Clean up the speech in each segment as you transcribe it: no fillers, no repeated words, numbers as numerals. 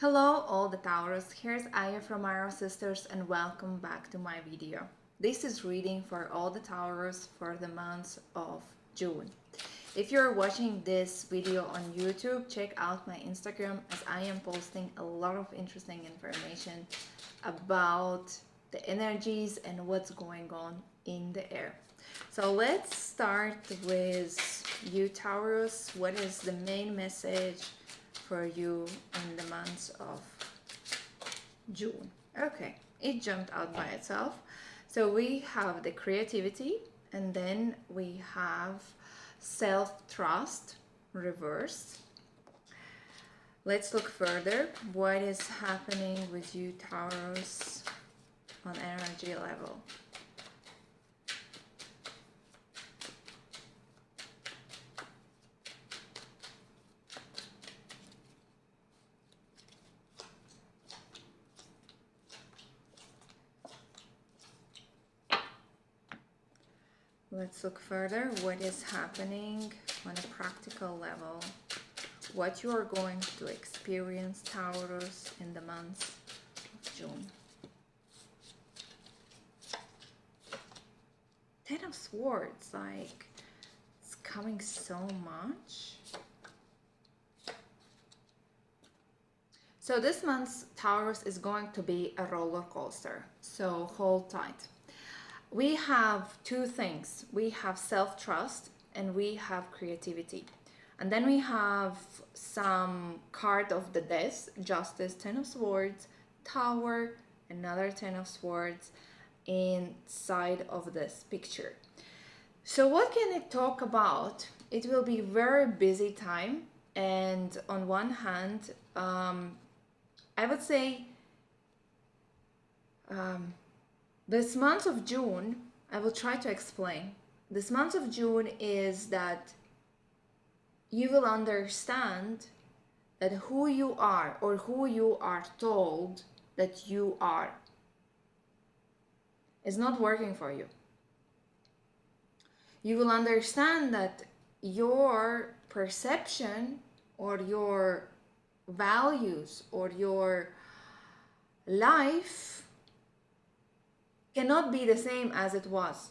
Hello all the Taurus, here's Aya from Arrow Sisters and welcome back to my video. This is reading for all the Taurus for the month of June. If you're watching this video on YouTube, check out my Instagram as I am posting a lot of interesting information about the energies and what's going on in the air. So let's start with you Taurus. What is the main message for you in the month of June? Okay, it jumped out by itself. So we have the creativity, and then we have self-trust reversed. Let's look further. What is happening with you Taurus on energy level? Let's look further. What is happening on a practical level? What you are going to experience, Taurus, in the month of June. Ten of Swords, like it's coming so much. So this month, Taurus is going to be a roller coaster. So hold tight. We have two things. We have self-trust and we have creativity. And then we have some card of the death, Justice, Ten of Swords, Tower, another Ten of Swords inside of this picture. So what can it talk about? It will be very busy time. And on one hand, I would say this month of June, I will try to explain. This month of June is that you will understand that who you are or who you are told that you are is not working for you. You will understand that your perception or your values or your life cannot be the same as it was.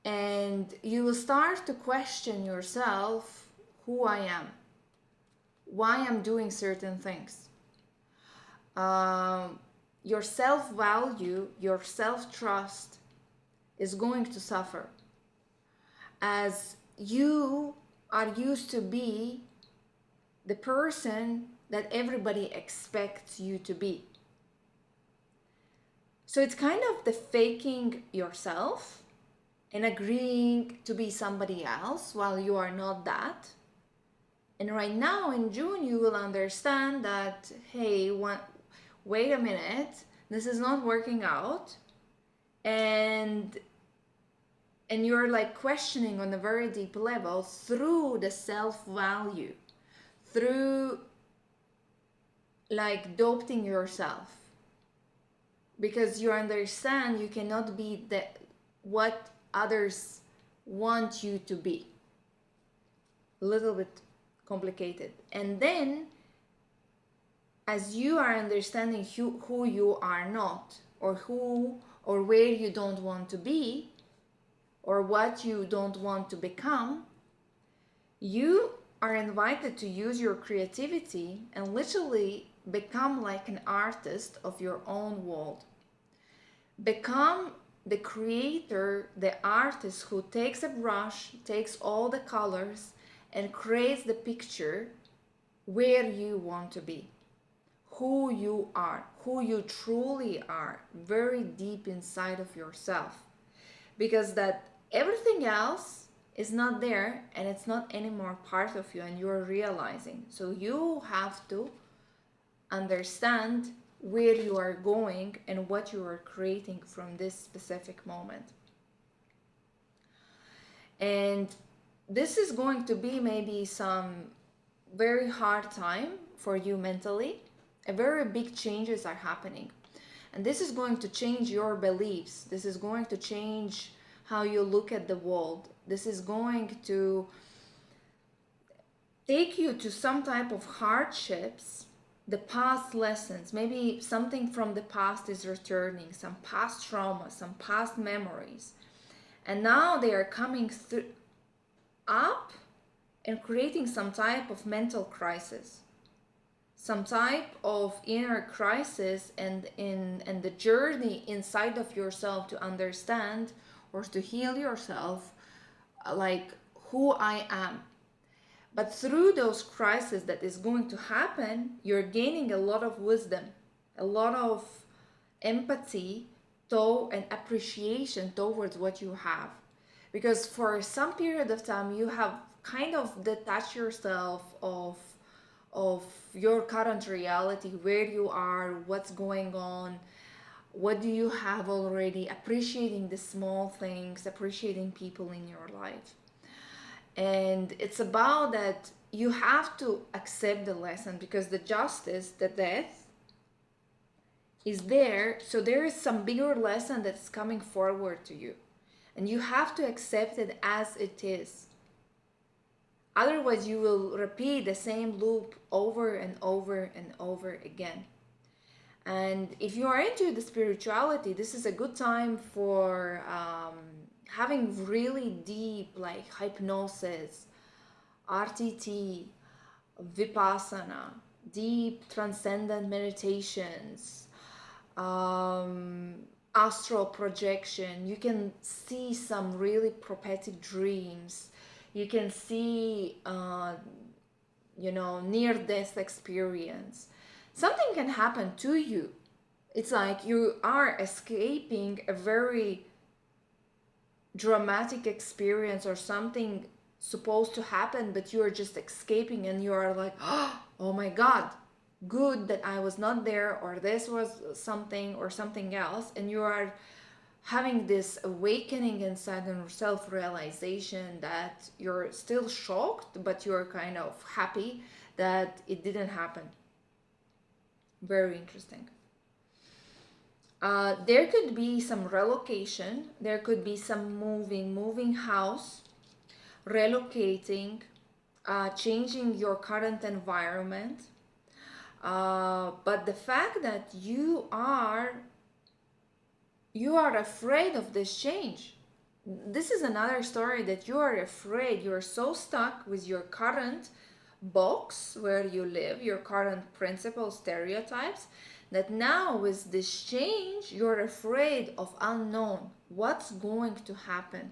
And you will start to question yourself, who I am, why I'm doing certain things. Your self-value, your self-trust is going to suffer as you are used to be the person that everybody expects you to be. So it's kind of the faking yourself and agreeing to be somebody else while you are not that. And right now in June, you will understand that, hey, wait a minute, this is not working out. And you're like questioning on a very deep level through the self-value, through like doubting yourself. Because you understand you cannot be what others want you to be. A little bit complicated. And then, as you are understanding who you are not, or who or where you don't want to be, or what you don't want to become, you are invited to use your creativity and literally become like an artist of your own world. Become the creator, the artist who takes a brush, takes all the colors and creates the picture where you want to be, who you are, who you truly are, very deep inside of yourself. Because that everything else is not there and it's not anymore part of you and you're realizing. So you have to understand where you are going and what you are creating from this specific moment. And this is going to be maybe some very hard time for you mentally. A very big changes are happening. And this is going to change your beliefs. This is going to change how you look at the world. This is going to take you to some type of hardships, the past lessons, maybe something from the past is returning, some past trauma, some past memories, and now they are coming through up and creating some type of mental crisis, some type of inner crisis, and the journey inside of yourself to understand or to heal yourself, like who I am. But through those crises that is going to happen, you're gaining a lot of wisdom, a lot of empathy and appreciation towards what you have. Because for some period of time, you have kind of detached yourself of your current reality, where you are, what's going on, what do you have already, appreciating the small things, appreciating people in your life. And it's about that you have to accept the lesson, because the justice, the death is there. So there is some bigger lesson that's coming forward to you, and you have to accept it as it is. Otherwise, you will repeat the same loop over and over and over again. And if you are into the spirituality, this is a good time for having really deep, like hypnosis, RTT, Vipassana, deep transcendent meditations, astral projection. You can see some really prophetic dreams. You can see, near-death experience. Something can happen to you. It's like you are escaping a very dramatic experience, or something supposed to happen, but you are just escaping, and you are like, oh my God, good that I was not there, or this was something or something else. And you are having this awakening inside, and self-realization that you're still shocked, but you're kind of happy that it didn't happen. Very interesting. There could be some relocation, there could be some moving house, relocating, changing your current environment. But the fact that you are afraid of this change. This is another story, that you are afraid, you are so stuck with your current box where you live, your current principles, stereotypes, that now with this change, you're afraid of unknown. What's going to happen?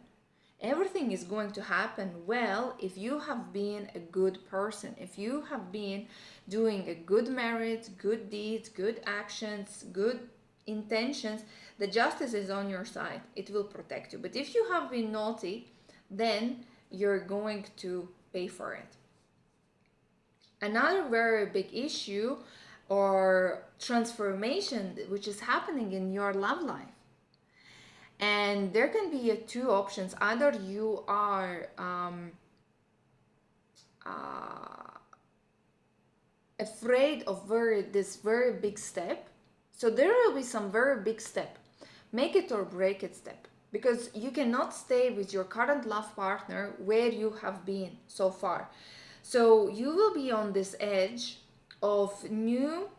Everything is going to happen well if you have been a good person, if you have been doing a good merit, good deeds, good actions, good intentions. The justice is on your side. It will protect you. But if you have been naughty, then you're going to pay for it. Another very big issue or transformation which is happening in your love life. And there can be two options. Either you are afraid of this very big step. So there will be some very big step. Make it or break it step. Because you cannot stay with your current love partner where you have been so far. So you will be on this edge of new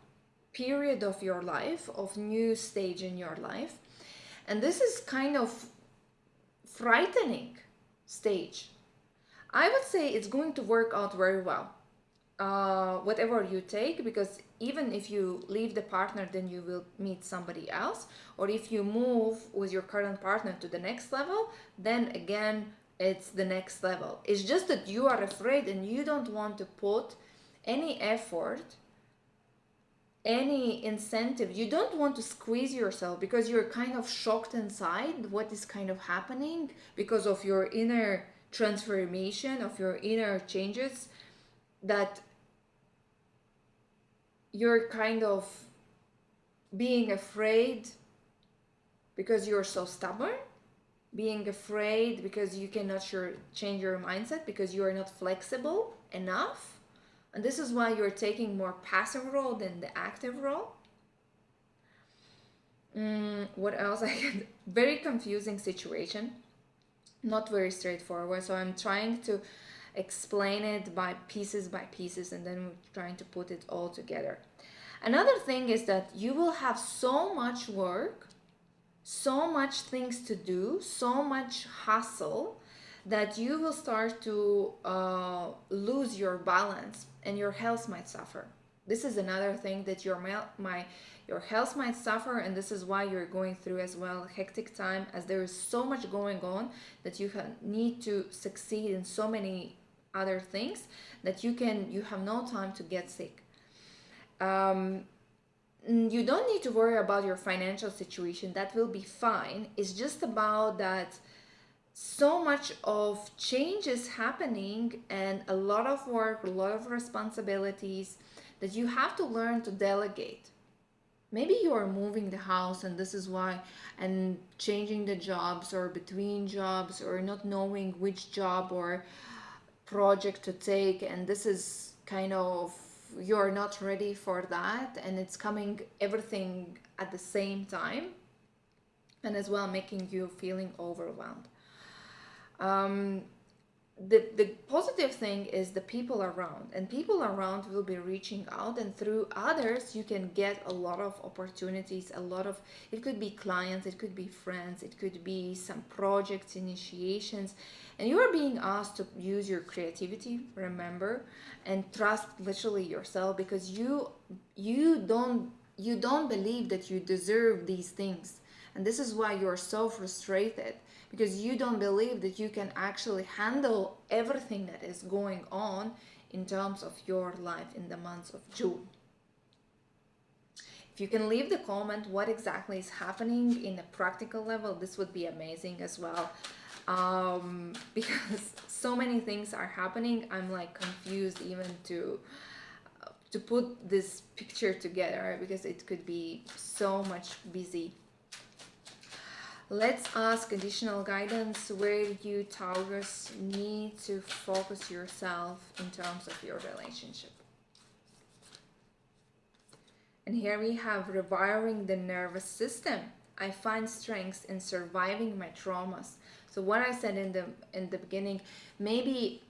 period of your life, of new stage in your life. And this is kind of frightening stage. I would say it's going to work out very well. Whatever you take, because even if you leave the partner, then you will meet somebody else. Or if you move with your current partner to the next level, then again, it's the next level. It's just that you are afraid and you don't want to put any effort, any incentive. You don't want to squeeze yourself because you're kind of shocked inside what is kind of happening because of your inner transformation, of your inner changes, that you're kind of being afraid because you're so stubborn, being afraid because you cannot change your mindset, because you are not flexible enough. And this is why you're taking more passive role than the active role. What else? Very confusing situation, not very straightforward. So I'm trying to explain it by pieces, and then we're trying to put it all together. Another thing is that you will have so much work, so much things to do, so much hustle, that you will start to lose your balance and your health might suffer. This is another thing, that your health might suffer, and this is why you're going through as well a hectic time, as there is so much going on that you need to succeed in so many other things that you have no time to get sick. You don't need to worry about your financial situation. That will be fine. It's just about that so much of change is happening, and a lot of work, a lot of responsibilities that you have to learn to delegate. Maybe you are moving the house, and this is why, and changing the jobs, or between jobs, or not knowing which job or project to take, and this is kind of, you're not ready for that, and it's coming everything at the same time, and as well making you feeling overwhelmed. The positive thing is the people around, and people around will be reaching out, and through others you can get a lot of opportunities, it could be clients, it could be friends, it could be some projects, initiations, and you are being asked to use your creativity, remember, and trust literally yourself, because you don't believe that you deserve these things, and this is why you're so frustrated, because you don't believe that you can actually handle everything that is going on in terms of your life in the months of June. If you can leave the comment what exactly is happening in a practical level, this would be amazing as well, because so many things are happening. I'm like confused even to put this picture together, because it could be so much busy. Let's ask additional guidance. Where you, Taurus, need to focus yourself in terms of your relationship. And here we have rewiring the nervous system. I find strength in surviving my traumas. So what I said in the beginning, maybe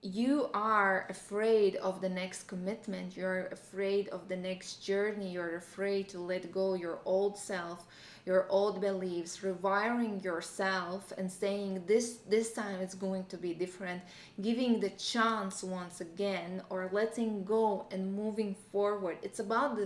you are afraid of the next commitment, you're afraid of the next journey, you're afraid to let go your old self, your old beliefs, rewiring yourself and saying this time it's going to be different, giving the chance once again, or letting go and moving forward. It's about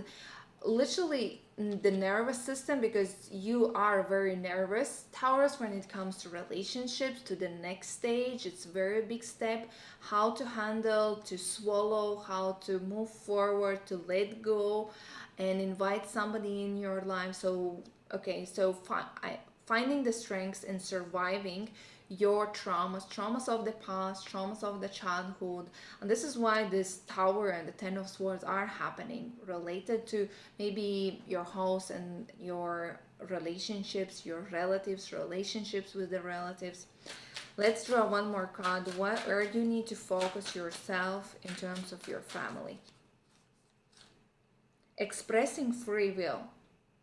literally the nervous system, because you are very nervous, Taurus, when it comes to relationships, to the next stage. It's a very big step, how to handle, to swallow, how to move forward, to let go and invite somebody in your life. So okay, so finding the strengths in surviving your traumas of the past, traumas of the childhood. And this is why this Tower and the Ten of Swords are happening, related to maybe your house and your relationships, your relatives, relationships with the relatives. Let's draw one more card. Where do you need to focus yourself in terms of your family? Expressing free will.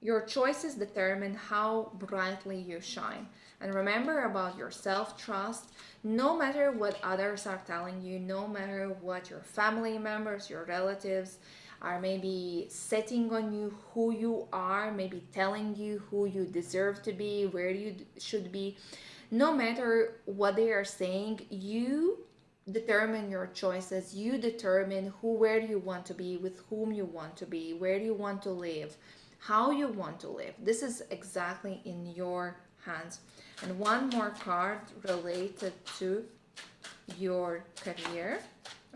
Your choices determine how brightly you shine. And remember about your self-trust. No matter what others are telling you, no matter what your family members, your relatives are maybe setting on you, who you are, maybe telling you who you deserve to be, where you should be, no matter what they are saying, you determine your choices. You determine where you want to be, with whom you want to be, where you want to live, how you want to live. This is exactly in your hands. And one more card related to your career.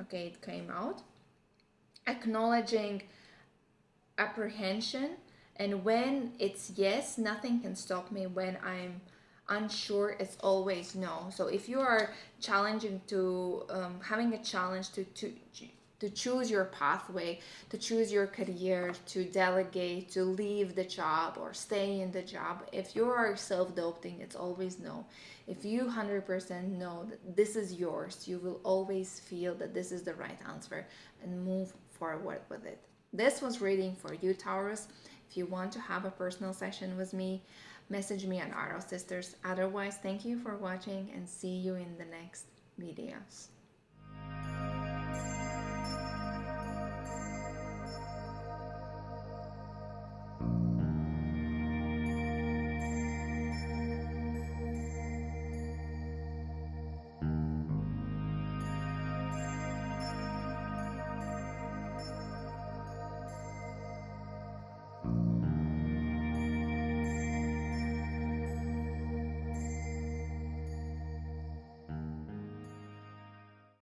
Okay, it came out. Acknowledging apprehension, and when it's yes, nothing can stop me. When I'm unsure, it's always no. So if you are challenging to having a challenge to choose your pathway, to choose your career, to delegate, to leave the job or stay in the job, if you are self-doubting, it's always no. If you 100% know that this is yours, you will always feel that this is the right answer and move forward with it. This was reading for you, Taurus. If you want to have a personal session with me, message me on Arrow Sisters. Otherwise, thank you for watching and see you in the next videos.